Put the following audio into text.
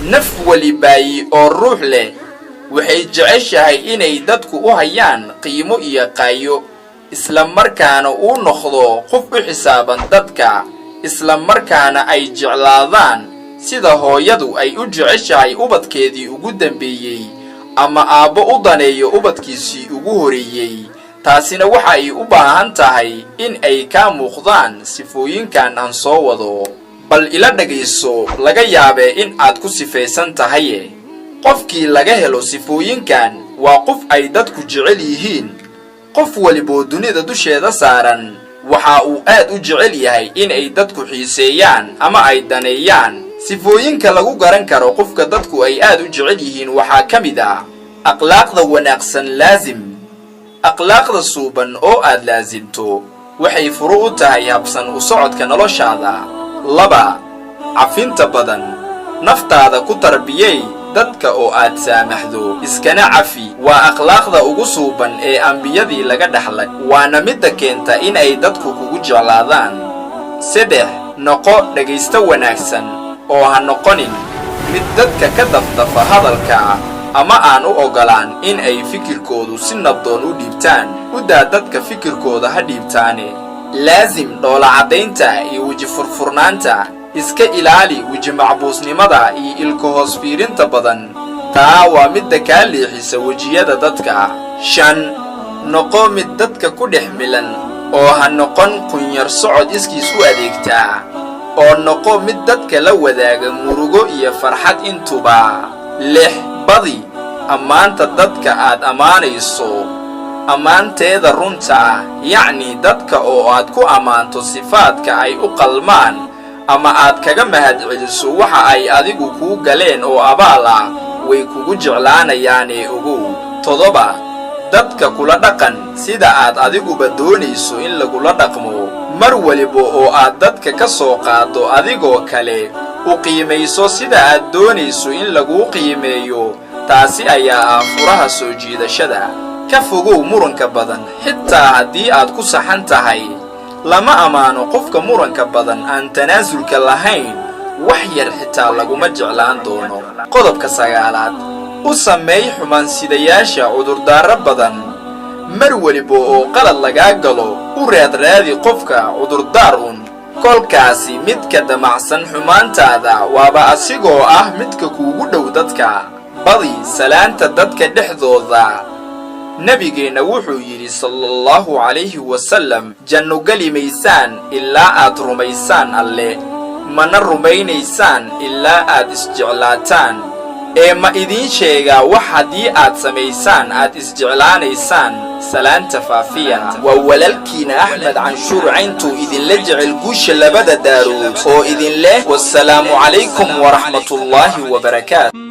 naf walibaay oo ruux leh waxay jeceshahay inay dadku u hayaan qiimo iyo qaayo isla markaana uu noqdo qof u xisaaban dadka isla markaana ay jeclaadaan sida hooyadu ay u jeceshahay ubadkeedii ugu dambeeyay ama aabbo u daneeyo ubadkiisii ugu horeeyay taasina waxa ay u baahan tahay in ay ka muuqdaan sifooyinkan aan soo wado bal ila dhageyso laga yaabee in aad ku sifaysan tahay qofkii laga helo sifooyinkan waa qof ay dadku jecel yihiin qof waliba dunida dusheeda saaran waxa uu aad u jecel yahay in ay dadku xiiseeyaan ama ay daneeyaan sifooyinka lagu garan karo qofka dadku ay aad u jecel yihiin waxa kamid ah akhlaaqda wanaagsan laazim akhlaaqda suuban oo aad laazimto waxay furu u tahay habsan u socodka noloshaada laba cafinta badan naftaada ku tarbiyay dadka oo aad saamaxdo iskana cafi waa akhlaaqda ugu suuban ee ambiyadii laga dhaxlay waana midda keenta in ay dadku kugu jeclaadaan saddex noqo dhagaysta wanaagsan oo ha noqonin mid dadka ka dafdafa hadalka ama aan u ogolaan in ay fikirkoodu si nabdoon u dhiibtaan u daa dadka fikirkooda ha dhiibtaane laazim dhoola caddaynta iyo weji furfurnaanta iska ilaali weji macbuusnimada iyo ilka hoos fiirinta badan taa waa midda kaa leexisa wejiyada dadka shan noqo mid dadka ku dhex milan oo ha noqon qunyar socod iskiis u adeegtaa oo noqo mid dadka la wadaaga murugo iyo farxad intuba lix badi ammaanta dadka aad ammaanayso ammaanteeda runta ah yacni dadka oo aad ku ammaanto sifaadka ay u qalmaan ama aad kaga mahadceliso waxa ay adigu kuu galeen oo abaal ah way kugu jeclaanayaanee ogow toddoba dadka kula dhaqan sida aad adiguba doonayso in lagula dhaqmo mar waliba oo aad dadka ka soo qaado adigoo kale u qiimayso sida aad doonayso in laguu qiimeeyo taasi ayaa ah furaha soo jiidashada ka fogow muranka badan xitaa haddii aad ku saxan tahay lama amaano qofka muranka badan aan tanaasulka lahayn wax yar xitaa laguma jeclaan doono qodobka sagaalaad u sameey xumaansidayaasha cudurdaaro badan mar waliba oo qalad lagaa galo u raadraadi qofka cudurdaar kolkaasi midka damacsan xumaantaada waaba asigoo ah midka kuugu dhow dadka badi salaanta dadka dhexdooda nabigeena wuxuu yiri sallallahu alayhi wasallam janno gali maysaan ilaa aad rumaysaan alle mana rumaynaysaan ilaa aad isjeclaataan ee ma idin sheega wax hadii aad samaysaan aad isjeclaanaysaan salaanta faafiya waa walaalkiina Axmed Canshuur Cayntu idin la jecel guusha labada daarood oo idin leh wassalaamu alaykum wa rahmatullahi wa barakaatuh